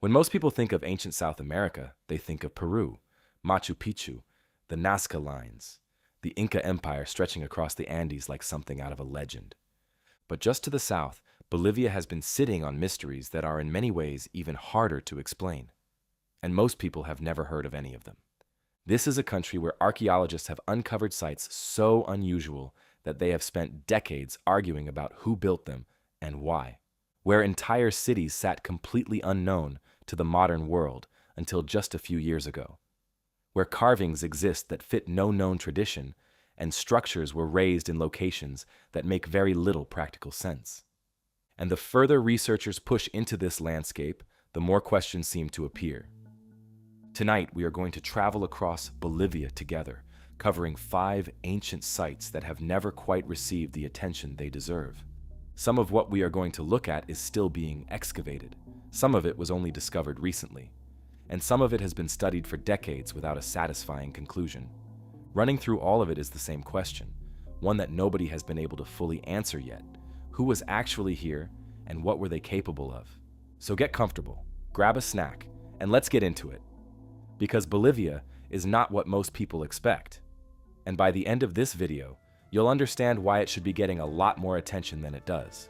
When most people think of ancient South America, they think of Peru, Machu Picchu, the Nazca lines, the Inca Empire stretching across the Andes like something out of a legend. But just to the south, Bolivia has been sitting on mysteries that are in many ways even harder to explain. And most people have never heard of any of them. This is a country where archaeologists have uncovered sites so unusual that they have spent decades arguing about who built them and why. Where entire cities sat completely unknown to the modern world until just a few years ago. Where carvings exist that fit no known tradition, and structures were raised in locations that make very little practical sense. And the further researchers push into this landscape, the more questions seem to appear. Tonight, we are going to travel across Bolivia together, covering 5 ancient sites that have never quite received the attention they deserve. Some of what we are going to look at is still being excavated. Some of it was only discovered recently. And some of it has been studied for decades without a satisfying conclusion. Running through all of it is the same question, one that nobody has been able to fully answer yet. Who was actually here, and what were they capable of? So get comfortable, grab a snack, and let's get into it. Because Bolivia is not what most people expect. And by the end of this video, you'll understand why it should be getting a lot more attention than it does.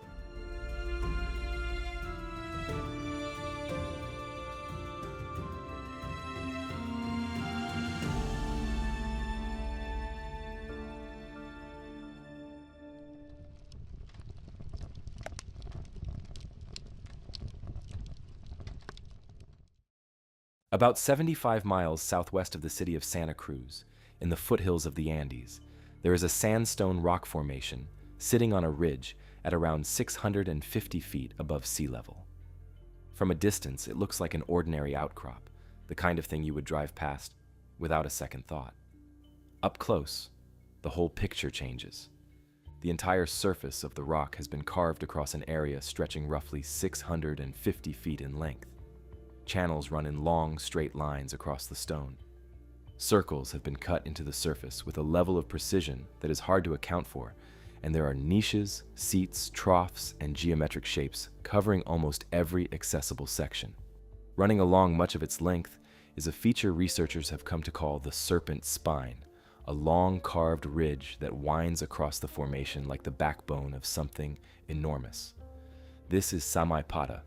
About 75 miles southwest of the city of Santa Cruz, in the foothills of the Andes, there is a sandstone rock formation sitting on a ridge at around 650 feet above sea level. From a distance, it looks like an ordinary outcrop, the kind of thing you would drive past without a second thought. Up close, the whole picture changes. The entire surface of the rock has been carved across an area stretching roughly 650 feet in length. Channels run in long, straight lines across the stone. Circles have been cut into the surface with a level of precision that is hard to account for, and there are niches, seats, troughs, and geometric shapes covering almost every accessible section. Running along much of its length is a feature researchers have come to call the serpent spine, a long carved ridge that winds across the formation like the backbone of something enormous. This is Samaipata,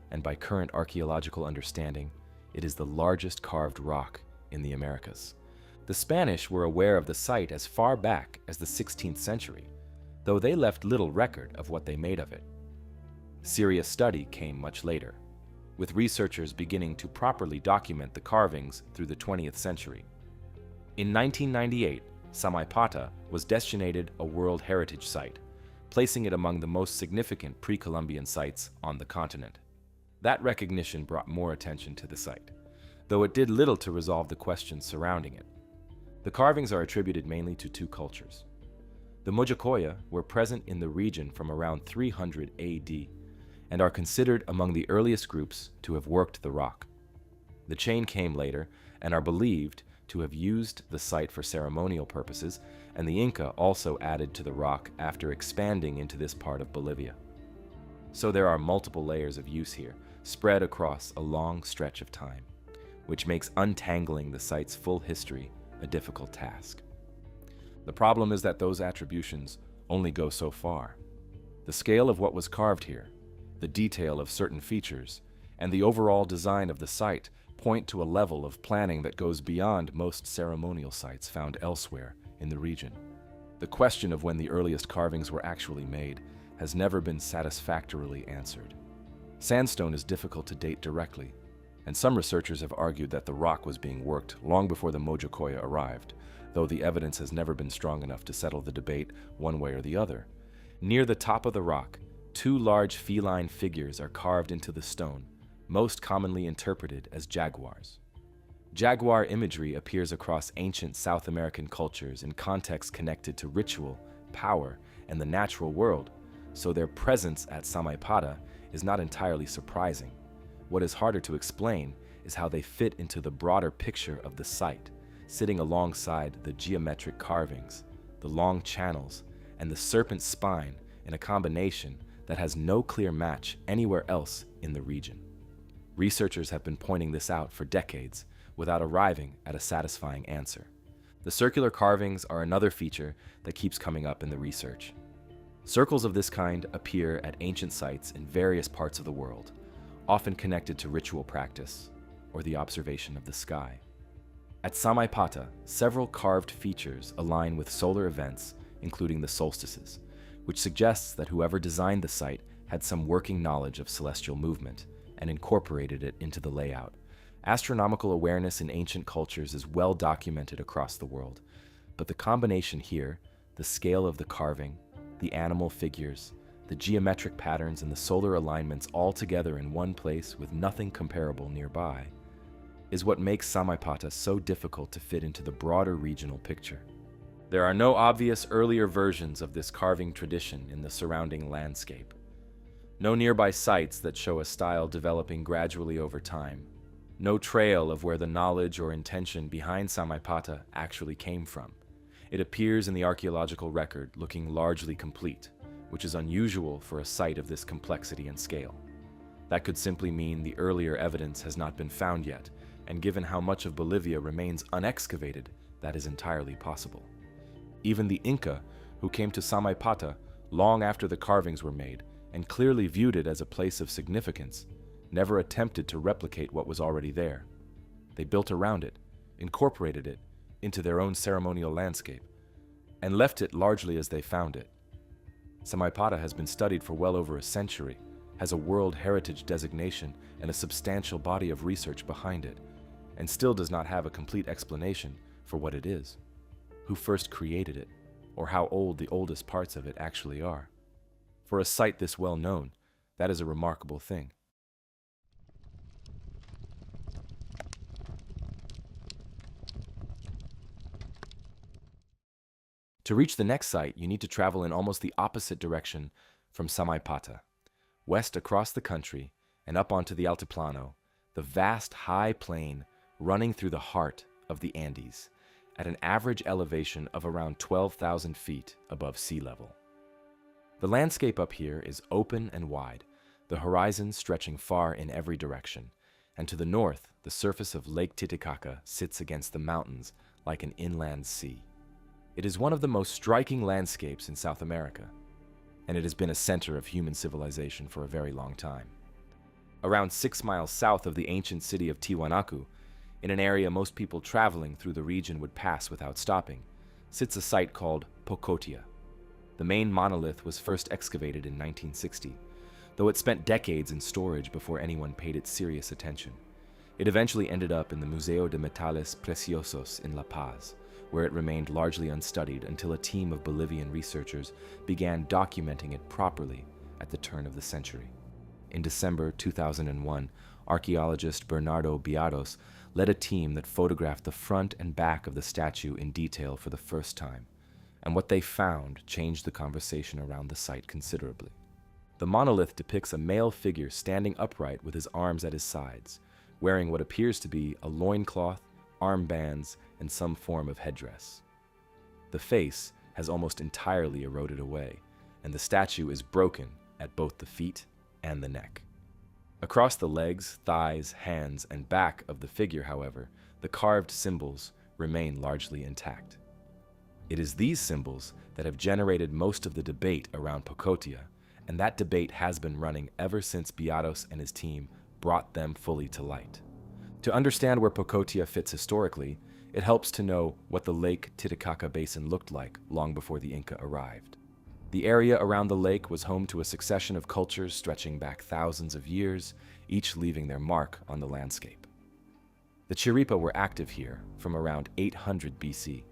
and by current archaeological understanding, it is the largest carved rock in the Americas. The Spanish were aware of the site as far back as the 16th century, though they left little record of what they made of it. Serious study came much later, with researchers beginning to properly document the carvings through the 20th century. In 1998, Samaipata was designated a World Heritage Site, placing it among the most significant pre-Columbian sites on the continent. That recognition brought more attention to the site, though it did little to resolve the questions surrounding it. The carvings are attributed mainly to 2 cultures. The Mojocoya were present in the region from around 300 AD and are considered among the earliest groups to have worked the rock. The chain came later and are believed to have used the site for ceremonial purposes, and the Inca also added to the rock after expanding into this part of Bolivia. So there are multiple layers of use here, spread across a long stretch of time, which makes untangling the site's full history a difficult task. The problem is that those attributions only go so far. The scale of what was carved here, the detail of certain features, and the overall design of the site point to a level of planning that goes beyond most ceremonial sites found elsewhere in the region. The question of when the earliest carvings were actually made has never been satisfactorily answered. Sandstone is difficult to date directly, and some researchers have argued that the rock was being worked long before the Mojocoya arrived, though the evidence has never been strong enough to settle the debate one way or the other. Near the top of the rock, 2 large feline figures are carved into the stone, most commonly interpreted as jaguars. Jaguar imagery appears across ancient South American cultures in contexts connected to ritual, power, and the natural world, so their presence at Samaipata is not entirely surprising. What is harder to explain is how they fit into the broader picture of the site, sitting alongside the geometric carvings, the long channels, and the serpent spine in a combination that has no clear match anywhere else in the region. Researchers have been pointing this out for decades without arriving at a satisfying answer. The circular carvings are another feature that keeps coming up in the research. Circles of this kind appear at ancient sites in various parts of the world, often connected to ritual practice or the observation of the sky. At Samaipata, several carved features align with solar events, including the solstices, which suggests that whoever designed the site had some working knowledge of celestial movement and incorporated it into the layout. Astronomical awareness in ancient cultures is well documented across the world, but the combination here, the scale of the carving, the animal figures, the geometric patterns, and the solar alignments all together in one place with nothing comparable nearby, is what makes Samaipata so difficult to fit into the broader regional picture. There are no obvious earlier versions of this carving tradition in the surrounding landscape. No nearby sites that show a style developing gradually over time. No trail of where the knowledge or intention behind Samaipata actually came from. It appears in the archaeological record looking largely complete, which is unusual for a site of this complexity and scale. That could simply mean the earlier evidence has not been found yet, and given how much of Bolivia remains unexcavated, that is entirely possible. Even the Inca, who came to Samaipata long after the carvings were made and clearly viewed it as a place of significance, never attempted to replicate what was already there. They built around it, incorporated it into their own ceremonial landscape, and left it largely as they found it. Samaipata has been studied for well over a century, has a World Heritage designation and a substantial body of research behind it, and still does not have a complete explanation for what it is, who first created it, or how old the oldest parts of it actually are. For a site this well known, that is a remarkable thing. To reach the next site, you need to travel in almost the opposite direction from Samaipata, west across the country and up onto the Altiplano, the vast high plain running through the heart of the Andes, at an average elevation of around 12,000 feet above sea level. The landscape up here is open and wide, the horizon stretching far in every direction, and to the north, the surface of Lake Titicaca sits against the mountains like an inland sea. It is one of the most striking landscapes in South America, and it has been a center of human civilization for a very long time. Around 6 miles south of the ancient city of Tiwanaku, in an area most people traveling through the region would pass without stopping, sits a site called Pokotia. The main monolith was first excavated in 1960, though it spent decades in storage before anyone paid it serious attention. It eventually ended up in the Museo de Metales Preciosos in La Paz, where it remained largely unstudied until a team of Bolivian researchers began documenting it properly at the turn of the century. In December 2001, archaeologist Bernardo Biados led a team that photographed the front and back of the statue in detail for the first time, and what they found changed the conversation around the site considerably. The monolith depicts a male figure standing upright with his arms at his sides, wearing what appears to be a loincloth, armbands, and some form of headdress. The face has almost entirely eroded away, and the statue is broken at both the feet and the neck. Across the legs, thighs, hands, and back of the figure, however, the carved symbols remain largely intact. It is these symbols that have generated most of the debate around Pokotia, and that debate has been running ever since Biados and his team brought them fully to light. To understand where Pokotia fits historically, it helps to know what the Lake Titicaca Basin looked like long before the Inca arrived. The area around the lake was home to a succession of cultures stretching back thousands of years, each leaving their mark on the landscape. The Chiripa were active here from around 800 BC,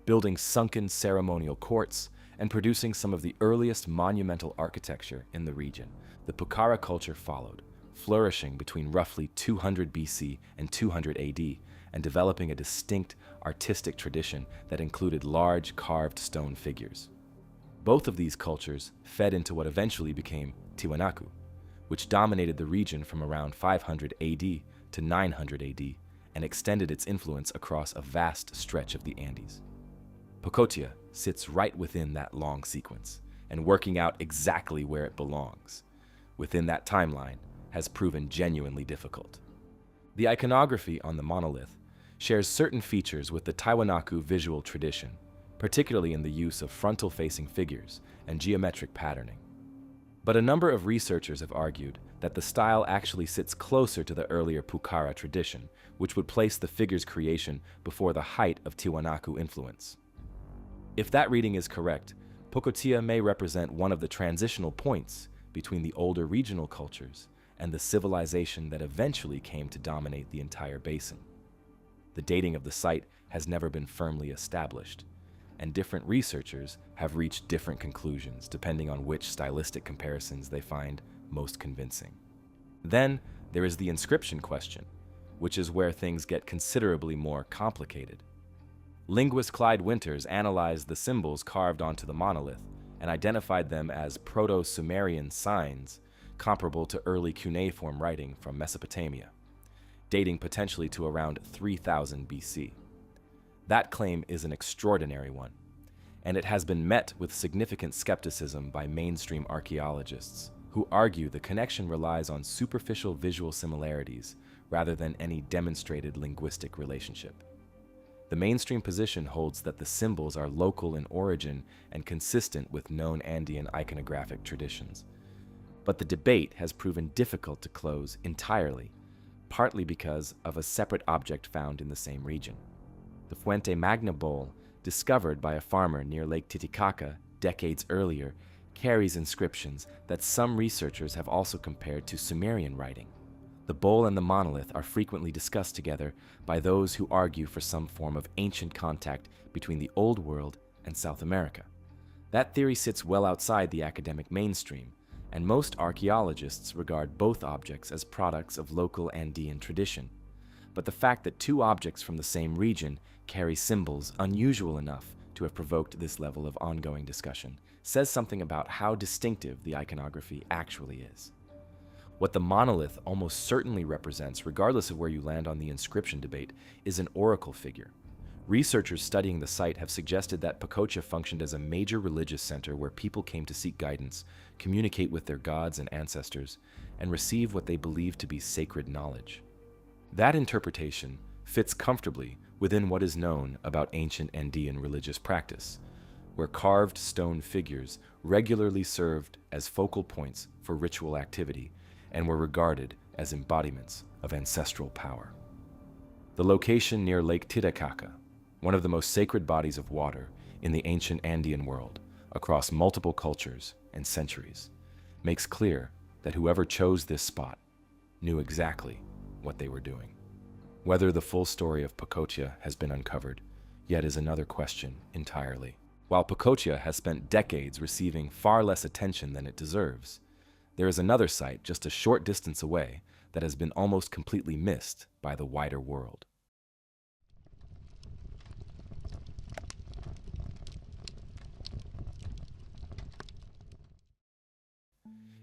building sunken ceremonial courts and producing some of the earliest monumental architecture in the region. The Pucara culture followed, flourishing between roughly 200 BC and 200 AD, and developing a distinct artistic tradition that included large carved stone figures. Both of these cultures fed into what eventually became Tiwanaku, which dominated the region from around 500 AD to 900 AD and extended its influence across a vast stretch of the Andes. Pokotia sits right within that long sequence and working out exactly where it belongs, within that timeline, has proven genuinely difficult. The iconography on the monolith shares certain features with the Tiwanaku visual tradition, particularly in the use of frontal-facing figures and geometric patterning. But a number of researchers have argued that the style actually sits closer to the earlier Pucara tradition, which would place the figure's creation before the height of Tiwanaku influence. If that reading is correct, Pokotia may represent one of the transitional points between the older regional cultures and the civilization that eventually came to dominate the entire basin. The dating of the site has never been firmly established, and different researchers have reached different conclusions depending on which stylistic comparisons they find most convincing. Then there is the inscription question, which is where things get considerably more complicated. Linguist Clyde Winters analyzed the symbols carved onto the monolith and identified them as Proto-Sumerian signs comparable to early cuneiform writing from Mesopotamia, dating potentially to around 3000 BC. That claim is an extraordinary one, and it has been met with significant skepticism by mainstream archaeologists, who argue the connection relies on superficial visual similarities rather than any demonstrated linguistic relationship. The mainstream position holds that the symbols are local in origin and consistent with known Andean iconographic traditions. But the debate has proven difficult to close entirely, partly because of a separate object found in the same region. The Fuente Magna bowl, discovered by a farmer near Lake Titicaca decades earlier, carries inscriptions that some researchers have also compared to Sumerian writing. The bowl and the monolith are frequently discussed together by those who argue for some form of ancient contact between the Old World and South America. That theory sits well outside the academic mainstream, and most archaeologists regard both objects as products of local Andean tradition. But the fact that two objects from the same region carry symbols unusual enough to have provoked this level of ongoing discussion says something about how distinctive the iconography actually is. What the monolith almost certainly represents, regardless of where you land on the inscription debate, is an oracle figure. Researchers studying the site have suggested that Pokotia functioned as a major religious center where people came to seek guidance, communicate with their gods and ancestors, and receive what they believed to be sacred knowledge. That interpretation fits comfortably within what is known about ancient Andean religious practice, where carved stone figures regularly served as focal points for ritual activity and were regarded as embodiments of ancestral power. The location near Lake Titicaca, one of the most sacred bodies of water in the ancient Andean world across multiple cultures and centuries, makes clear that whoever chose this spot knew exactly what they were doing. Whether the full story of Pokotia has been uncovered yet is another question entirely. While Pokotia has spent decades receiving far less attention than it deserves, there is another site just a short distance away that has been almost completely missed by the wider world.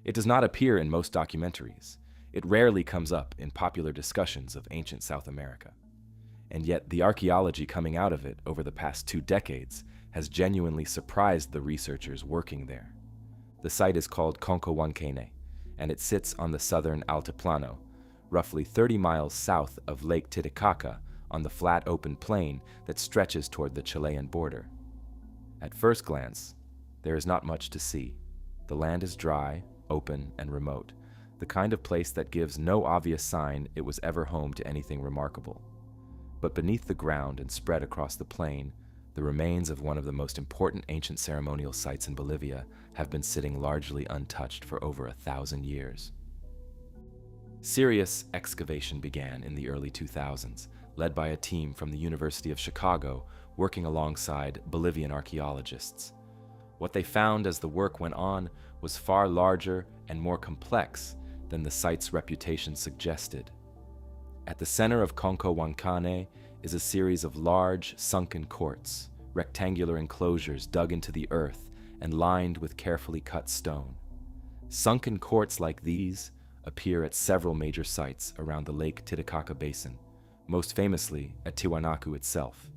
It does not appear in most documentaries. It rarely comes up in popular discussions of ancient South America. And yet the archaeology coming out of it over the past 2 decades has genuinely surprised the researchers working there. The site is called Khonkho Wankane, and it sits on the southern Altiplano, roughly 30 miles south of Lake Titicaca on the flat open plain that stretches toward the Chilean border. At first glance, there is not much to see. The land is dry, open, and remote, the kind of place that gives no obvious sign it was ever home to anything remarkable. But beneath the ground and spread across the plain, the remains of one of the most important ancient ceremonial sites in Bolivia have been sitting largely untouched for over 1,000 years. Serious excavation began in the early 2000s, led by a team from the University of Chicago working alongside Bolivian archaeologists. What they found as the work went on was far larger and more complex than the site's reputation suggested. At the center of Khonkho Wankane is a series of large, sunken courts, rectangular enclosures dug into the earth and lined with carefully cut stone. Sunken courts like these appear at several major sites around the Lake Titicaca Basin, most famously at Tiwanaku itself,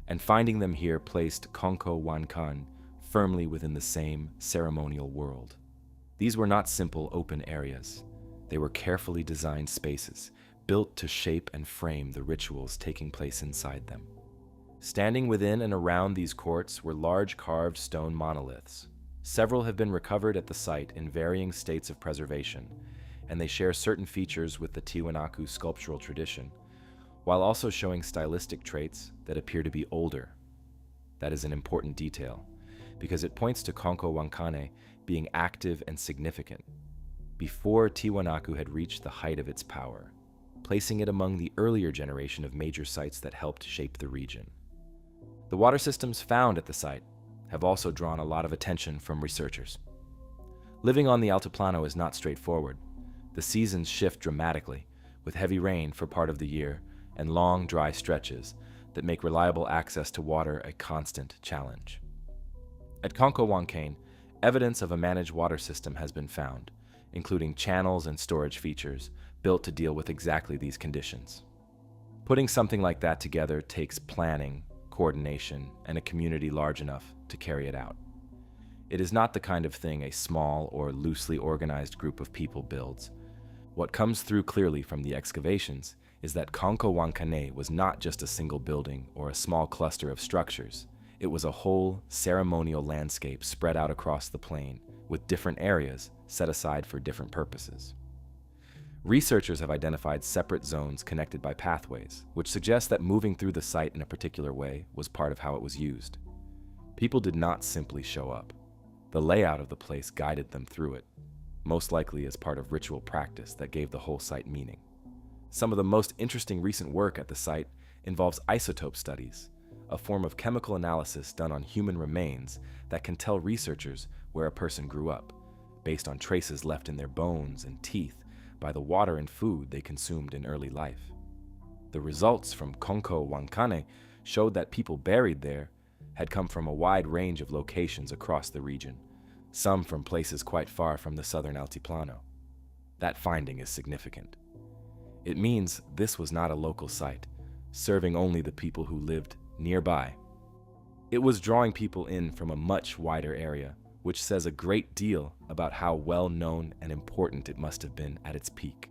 and finding them here placed Khonkho Wankane firmly within the same ceremonial world. These were not simple open areas. They were carefully designed spaces, built to shape and frame the rituals taking place inside them. Standing within and around these courts were large carved stone monoliths. Several have been recovered at the site in varying states of preservation, and they share certain features with the Tiwanaku sculptural tradition, while also showing stylistic traits that appear to be older. That is an important detail, because it points to Khonkho Wankane being active and significant, before Tiwanaku had reached the height of its power, placing it among the earlier generation of major sites that helped shape the region. The water systems found at the site have also drawn a lot of attention from researchers. Living on the Altiplano is not straightforward. The seasons shift dramatically, with heavy rain for part of the year and long, dry stretches that make reliable access to water a constant challenge. At Khonkho Wankane, evidence of a managed water system has been found, including channels and storage features built to deal with exactly these conditions. Putting something like that together takes planning, coordination, and a community large enough to carry it out. It is not the kind of thing a small or loosely organized group of people builds. What comes through clearly from the excavations is that Khonkho Wankane was not just a single building or a small cluster of structures. It was a whole ceremonial landscape spread out across the plain, with different areas set aside for different purposes. Researchers have identified separate zones connected by pathways, which suggests that moving through the site in a particular way was part of how it was used. People did not simply show up. The layout of the place guided them through it, most likely as part of ritual practice that gave the whole site meaning. Some of the most interesting recent work at the site involves isotope studies, a form of chemical analysis done on human remains that can tell researchers where a person grew up, based on traces left in their bones and teeth by the water and food they consumed in early life. The results from Khonkho Wankane showed that people buried there had come from a wide range of locations across the region, some from places quite far from the southern Altiplano. That finding is significant. It means this was not a local site, serving only the people who lived nearby. It was drawing people in from a much wider area, which says a great deal about how well known and important it must have been at its peak.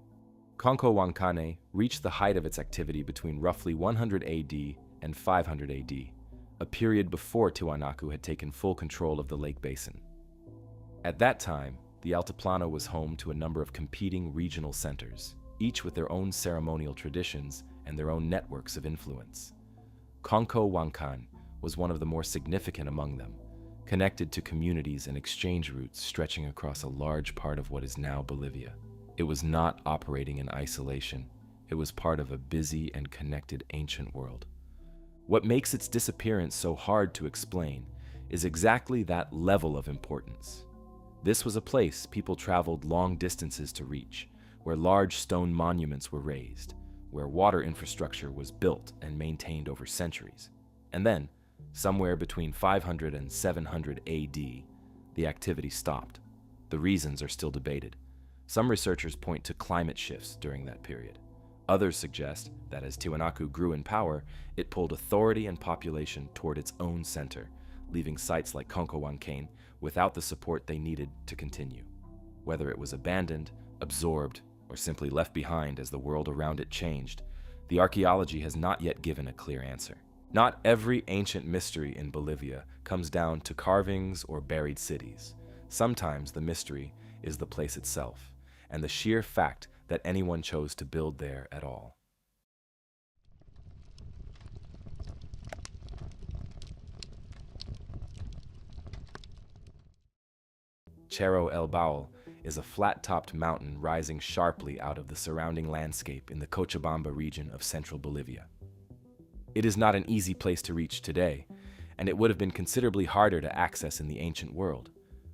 Khonkho Wankane reached the height of its activity between roughly 100 AD and 500 AD, a period before Tiwanaku had taken full control of the lake basin. At that time, the Altiplano was home to a number of competing regional centers, each with their own ceremonial traditions and their own networks of influence. Khonkho Wankane was one of the more significant among them, connected to communities and exchange routes stretching across a large part of what is now Bolivia. It was not operating in isolation. It was part of a busy and connected ancient world. What makes its disappearance so hard to explain is exactly that level of importance. This was a place people traveled long distances to reach, where large stone monuments were raised, where water infrastructure was built and maintained over centuries. And then, somewhere between 500 and 700 AD, the activity stopped. The reasons are still debated. Some researchers point to climate shifts during that period. Others suggest that as Tiwanaku grew in power, it pulled authority and population toward its own center, leaving sites like Khonkho Wankane without the support they needed to continue. Whether it was abandoned, absorbed, or simply left behind as the world around it changed, the archaeology has not yet given a clear answer. Not every ancient mystery in Bolivia comes down to carvings or buried cities. Sometimes the mystery is the place itself, and the sheer fact that anyone chose to build there at all. Cerro El Baúl is a flat-topped mountain rising sharply out of the surrounding landscape in the Cochabamba region of central Bolivia. It is not an easy place to reach today, and it would have been considerably harder to access in the ancient world.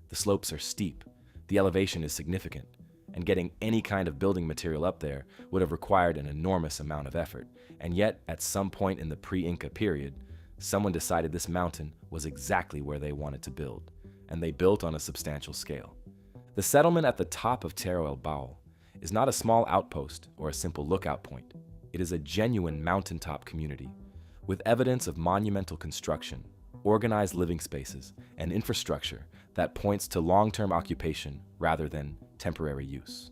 The slopes are steep, the elevation is significant, and getting any kind of building material up there would have required an enormous amount of effort. And yet, at some point in the pre-Inca period, someone decided this mountain was exactly where they wanted to build, and they built on a substantial scale. The settlement at the top of Cerro El Baúl is not a small outpost or a simple lookout point. It is a genuine mountaintop community with evidence of monumental construction, organized living spaces, and infrastructure that points to long-term occupation rather than temporary use.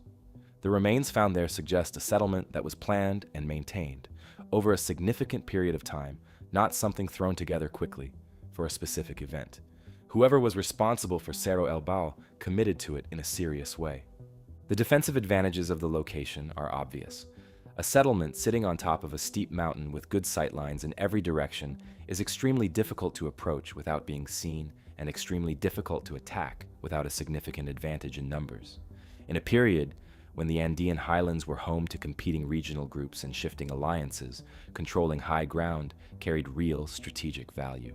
The remains found there suggest a settlement that was planned and maintained over a significant period of time, not something thrown together quickly for a specific event. Whoever was responsible for Cerro El Baúl committed to it in a serious way. The defensive advantages of the location are obvious. A settlement sitting on top of a steep mountain with good sightlines in every direction is extremely difficult to approach without being seen and extremely difficult to attack without a significant advantage in numbers. In a period when the Andean highlands were home to competing regional groups and shifting alliances, controlling high ground carried real strategic value.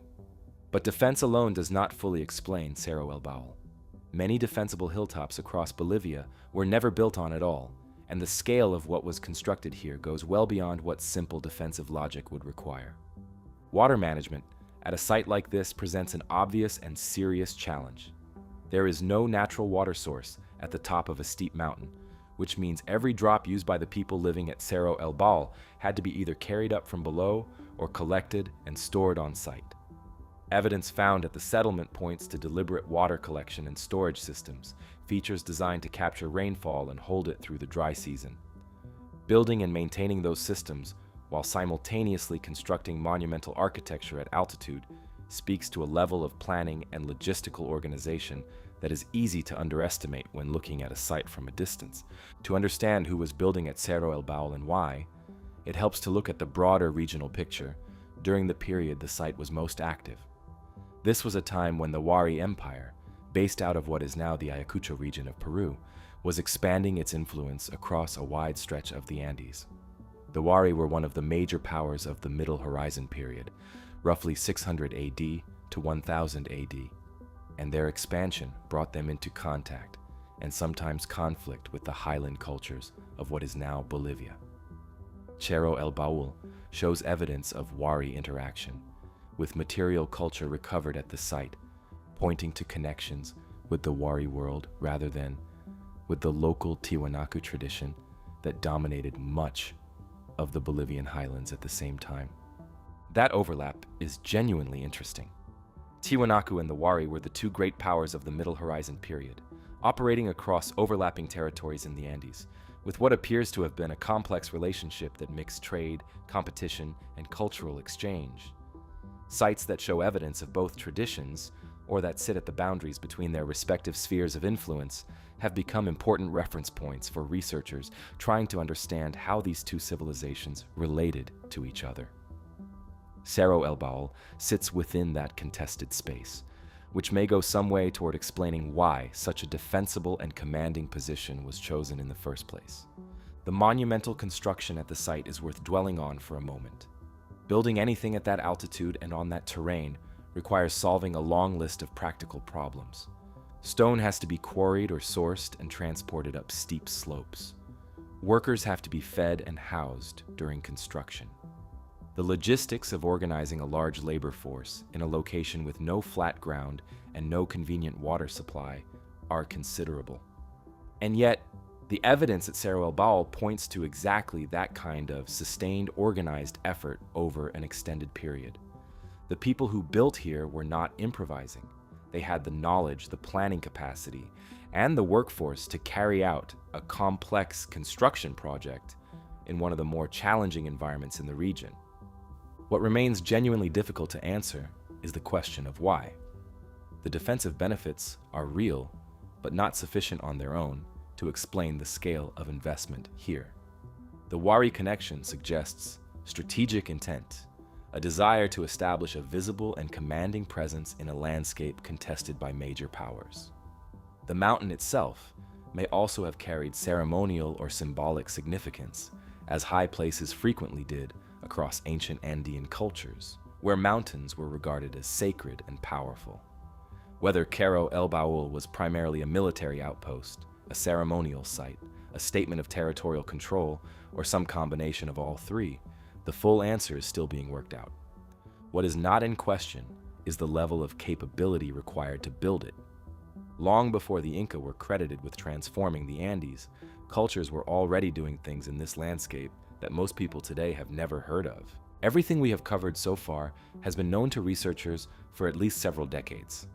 But defense alone does not fully explain Cerro El Baúl. Many defensible hilltops across Bolivia were never built on at all, and the scale of what was constructed here goes well beyond what simple defensive logic would require. Water management at a site like this presents an obvious and serious challenge. There is no natural water source at the top of a steep mountain, which means every drop used by the people living at Cerro El Baúl had to be either carried up from below or collected and stored on site. Evidence found at the settlement points to deliberate water collection and storage systems, features designed to capture rainfall and hold it through the dry season. Building and maintaining those systems while simultaneously constructing monumental architecture at altitude speaks to a level of planning and logistical organization that is easy to underestimate when looking at a site from a distance. To understand who was building at Cerro El Baúl and why, it helps to look at the broader regional picture during the period the site was most active. This was a time when the Wari Empire, based out of what is now the Ayacucho region of Peru, was expanding its influence across a wide stretch of the Andes. The Wari were one of the major powers of the Middle Horizon period, roughly 600 AD to 1000 AD, and their expansion brought them into contact and sometimes conflict with the highland cultures of what is now Bolivia. Cerro El Baúl shows evidence of Wari interaction, with material culture recovered at the site, pointing to connections with the Wari world rather than with the local Tiwanaku tradition that dominated much of the Bolivian highlands at the same time. That overlap is genuinely interesting. Tiwanaku and the Wari were the two great powers of the Middle Horizon period, operating across overlapping territories in the Andes, with what appears to have been a complex relationship that mixed trade, competition, and cultural exchange. Sites that show evidence of both traditions, or that sit at the boundaries between their respective spheres of influence, have become important reference points for researchers trying to understand how these two civilizations related to each other. Cerro El Baúl sits within that contested space, which may go some way toward explaining why such a defensible and commanding position was chosen in the first place. The monumental construction at the site is worth dwelling on for a moment. Building anything at that altitude and on that terrain requires solving a long list of practical problems. Stone has to be quarried or sourced and transported up steep slopes. Workers have to be fed and housed during construction. The logistics of organizing a large labor force in a location with no flat ground and no convenient water supply are considerable. And yet, the evidence at Cerro El Baúl points to exactly that kind of sustained, organized effort over an extended period. The people who built here were not improvising. They had the knowledge, the planning capacity, and the workforce to carry out a complex construction project in one of the more challenging environments in the region. What remains genuinely difficult to answer is the question of why. The defensive benefits are real, but not sufficient on their own to explain the scale of investment here. The Wari connection suggests strategic intent, a desire to establish a visible and commanding presence in a landscape contested by major powers. The mountain itself may also have carried ceremonial or symbolic significance, as high places frequently did across ancient Andean cultures, where mountains were regarded as sacred and powerful. Whether Cerro El Baúl was primarily a military outpost, a ceremonial site, a statement of territorial control, or some combination of all three, the full answer is still being worked out. What is not in question is the level of capability required to build it. Long before the Inca were credited with transforming the Andes, cultures were already doing things in this landscape that most people today have never heard of. Everything we have covered so far has been known to researchers for at least several decades.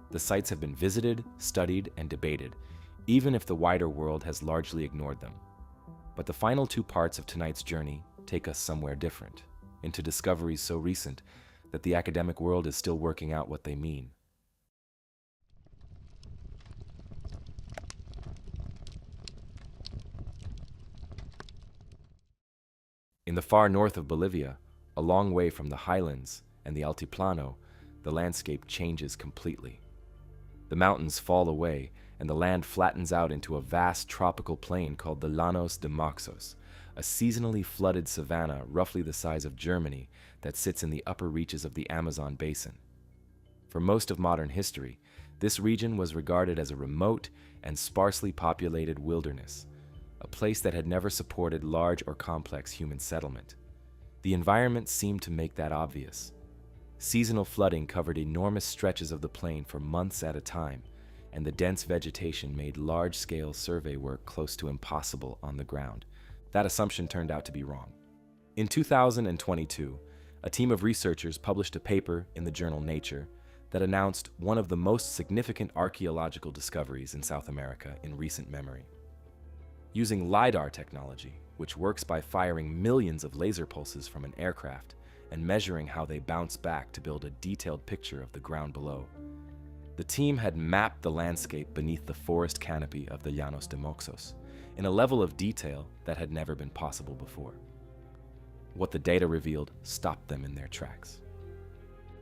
The sites have been visited, studied, and debated, even if the wider world has largely ignored them. But the final two parts of tonight's journey take us somewhere different, into discoveries so recent that the academic world is still working out what they mean. In the far north of Bolivia, a long way from the highlands and the altiplano, the landscape changes completely. The mountains fall away, and the land flattens out into a vast tropical plain called the Llanos de Moxos, a seasonally flooded savanna roughly the size of Germany that sits in the upper reaches of the Amazon basin. For most of modern history, this region was regarded as a remote and sparsely populated wilderness, a place that had never supported large or complex human settlement. The environment seemed to make that obvious. Seasonal flooding covered enormous stretches of the plain for months at a time, and the dense vegetation made large-scale survey work close to impossible on the ground. That assumption turned out to be wrong. In 2022, a team of researchers published a paper in the journal Nature that announced one of the most significant archaeological discoveries in South America in recent memory. Using LiDAR technology, which works by firing millions of laser pulses from an aircraft and measuring how they bounce back to build a detailed picture of the ground below, the team had mapped the landscape beneath the forest canopy of the Llanos de Moxos in a level of detail that had never been possible before. What the data revealed stopped them in their tracks.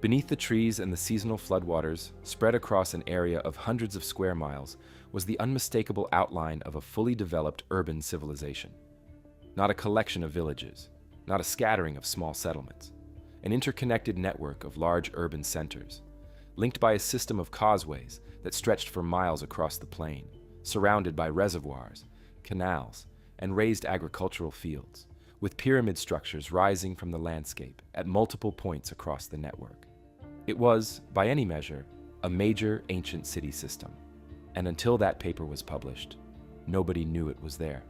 Beneath the trees and the seasonal floodwaters, spread across an area of hundreds of square miles, was the unmistakable outline of a fully developed urban civilization. Not a collection of villages, not a scattering of small settlements, an interconnected network of large urban centers, linked by a system of causeways that stretched for miles across the plain, surrounded by reservoirs, canals, and raised agricultural fields, with pyramid structures rising from the landscape at multiple points across the network. It was, by any measure, a major ancient city system, and until that paper was published, nobody knew it was there.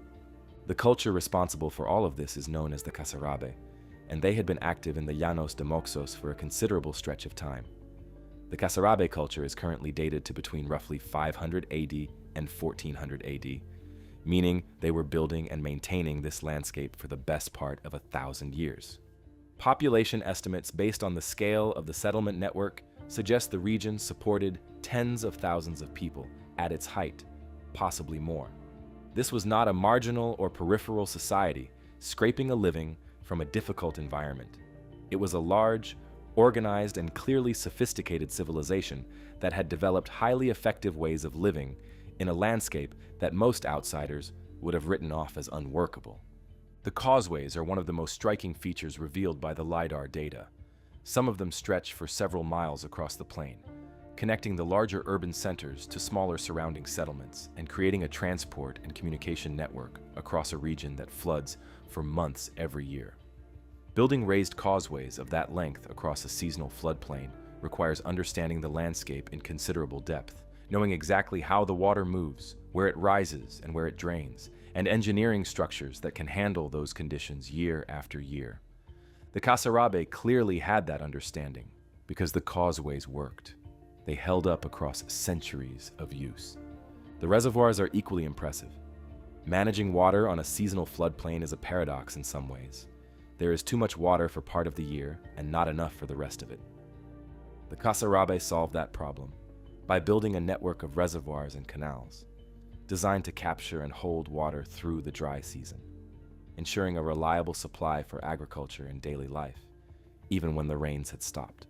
The culture responsible for all of this is known as the Casarabe, and they had been active in the Llanos de Moxos for a considerable stretch of time. The Casarabe culture is currently dated to between roughly 500 AD and 1400 AD, meaning they were building and maintaining this landscape for the best part of 1,000 years. Population estimates based on the scale of the settlement network suggest the region supported tens of thousands of people at its height, possibly more. This was not a marginal or peripheral society scraping a living from a difficult environment. It was a large, organized, and clearly sophisticated civilization that had developed highly effective ways of living in a landscape that most outsiders would have written off as unworkable. The causeways are one of the most striking features revealed by the LiDAR data. Some of them stretch for several miles across the plain, connecting the larger urban centers to smaller surrounding settlements and creating a transport and communication network across a region that floods for months every year. Building raised causeways of that length across a seasonal floodplain requires understanding the landscape in considerable depth, knowing exactly how the water moves, where it rises and where it drains, and engineering structures that can handle those conditions year after year. The Casarabe clearly had that understanding because the causeways worked. They held up across centuries of use. The reservoirs are equally impressive. Managing water on a seasonal floodplain is a paradox in some ways. There is too much water for part of the year and not enough for the rest of it. The Casarabe solved that problem by building a network of reservoirs and canals, designed to capture and hold water through the dry season, ensuring a reliable supply for agriculture and daily life, even when the rains had stopped.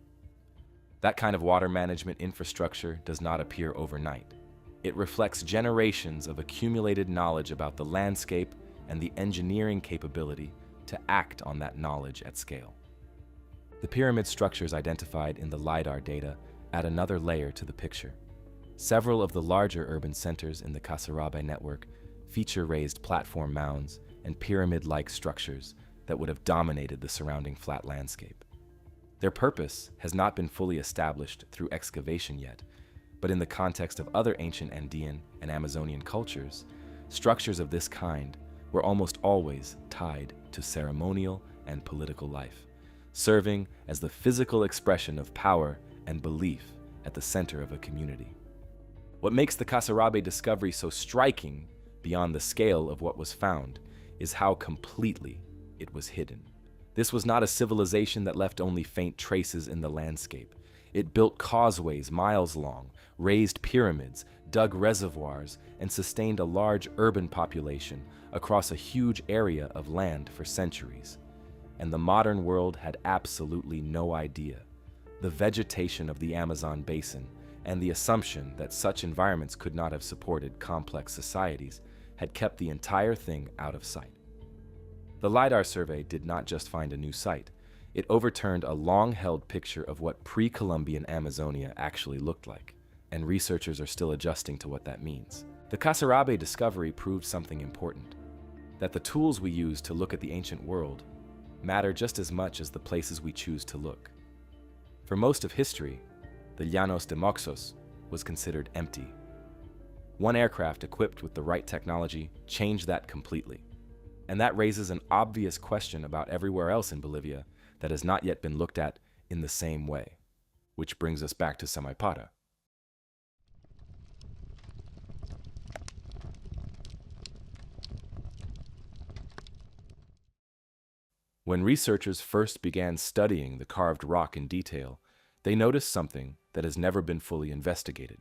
That kind of water management infrastructure does not appear overnight. It reflects generations of accumulated knowledge about the landscape and the engineering capability to act on that knowledge at scale. The pyramid structures identified in the LiDAR data add another layer to the picture. Several of the larger urban centers in the Casarabe network feature raised platform mounds and pyramid-like structures that would have dominated the surrounding flat landscape. Their purpose has not been fully established through excavation yet, but in the context of other ancient Andean and Amazonian cultures, structures of this kind were almost always tied to ceremonial and political life, serving as the physical expression of power and belief at the center of a community. What makes the Casarabe discovery so striking, beyond the scale of what was found, is how completely it was hidden. This was not a civilization that left only faint traces in the landscape. It built causeways miles long, raised pyramids, dug reservoirs, and sustained a large urban population across a huge area of land for centuries. And the modern world had absolutely no idea. The vegetation of the Amazon basin and the assumption that such environments could not have supported complex societies had kept the entire thing out of sight. The LiDAR survey did not just find a new site. It overturned a long-held picture of what pre-Columbian Amazonia actually looked like, and researchers are still adjusting to what that means. The Casarabe discovery proved something important, that the tools we use to look at the ancient world matter just as much as the places we choose to look. For most of history, the Llanos de Moxos was considered empty. One aircraft equipped with the right technology changed that completely. And that raises an obvious question about everywhere else in Bolivia that has not yet been looked at in the same way. Which brings us back to Samaipata. When researchers first began studying the carved rock in detail, they noticed something that has never been fully investigated.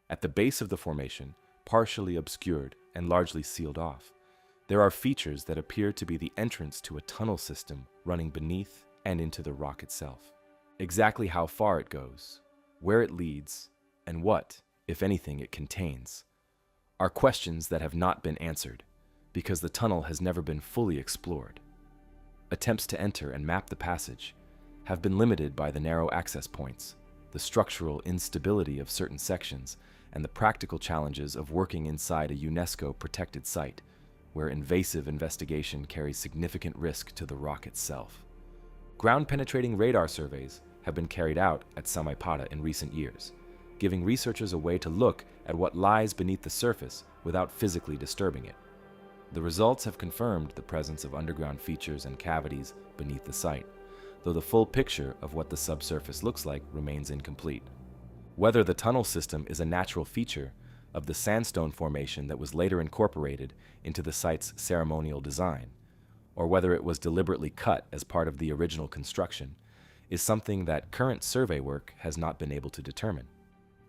At the base of the formation, partially obscured and largely sealed off, there are features that appear to be the entrance to a tunnel system running beneath and into the rock itself. Exactly how far it goes, where it leads, and what, if anything, it contains, are questions that have not been answered because the tunnel has never been fully explored. Attempts to enter and map the passage have been limited by the narrow access points, the structural instability of certain sections, and the practical challenges of working inside a UNESCO-protected site, where invasive investigation carries significant risk to the rock itself. Ground-penetrating radar surveys have been carried out at Samaipata in recent years, giving researchers a way to look at what lies beneath the surface without physically disturbing it. The results have confirmed the presence of underground features and cavities beneath the site, though the full picture of what the subsurface looks like remains incomplete. Whether the tunnel system is a natural feature of the sandstone formation that was later incorporated into the site's ceremonial design, or whether it was deliberately cut as part of the original construction, is something that current survey work has not been able to determine.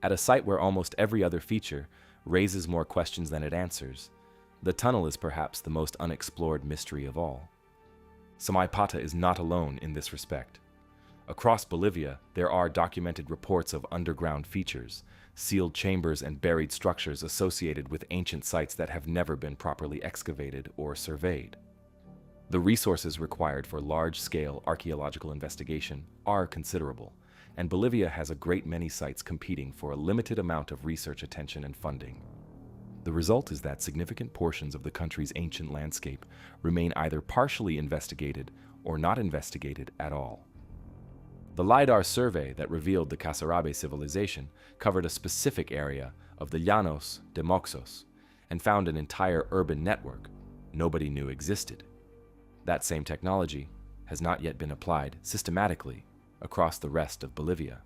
At a site where almost every other feature raises more questions than it answers, the tunnel is perhaps the most unexplored mystery of all. Samaipata is not alone in this respect. Across Bolivia, there are documented reports of underground features, sealed chambers and buried structures associated with ancient sites that have never been properly excavated or surveyed. The resources required for large-scale archaeological investigation are considerable, and Bolivia has a great many sites competing for a limited amount of research attention and funding. The result is that significant portions of the country's ancient landscape remain either partially investigated or not investigated at all. The LiDAR survey that revealed the Casarabe Civilization covered a specific area of the Llanos de Moxos and found an entire urban network nobody knew existed. That same technology has not yet been applied systematically across the rest of Bolivia.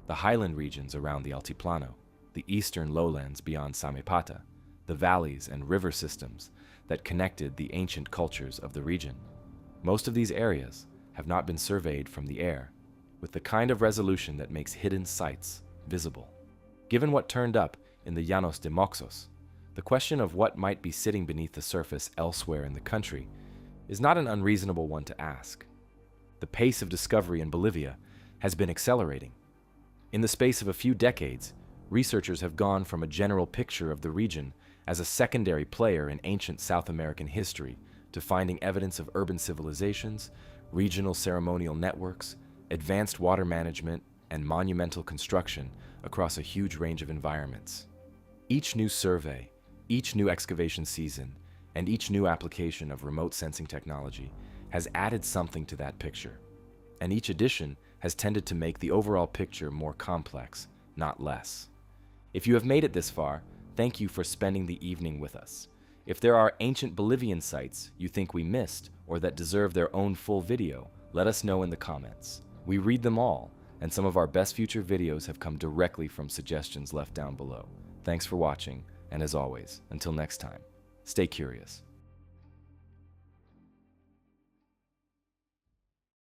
The highland regions around the Altiplano, the eastern lowlands beyond Samaipata, the valleys and river systems that connected the ancient cultures of the region. Most of these areas have not been surveyed from the air with the kind of resolution that makes hidden sites visible. Given what turned up in the Llanos de Moxos, the question of what might be sitting beneath the surface elsewhere in the country is not an unreasonable one to ask. The pace of discovery in Bolivia has been accelerating. In the space of a few decades, researchers have gone from a general picture of the region as a secondary player in ancient South American history to finding evidence of urban civilizations, regional ceremonial networks, advanced water management, and monumental construction across a huge range of environments. Each new survey, each new excavation season, and each new application of remote sensing technology has added something to that picture, and each addition has tended to make the overall picture more complex, not less. If you have made it this far, thank you for spending the evening with us. If there are ancient Bolivian sites you think we missed or that deserve their own full video, let us know in the comments. We read them all, and some of our best future videos have come directly from suggestions left down below. Thanks for watching, and as always, until next time, stay curious.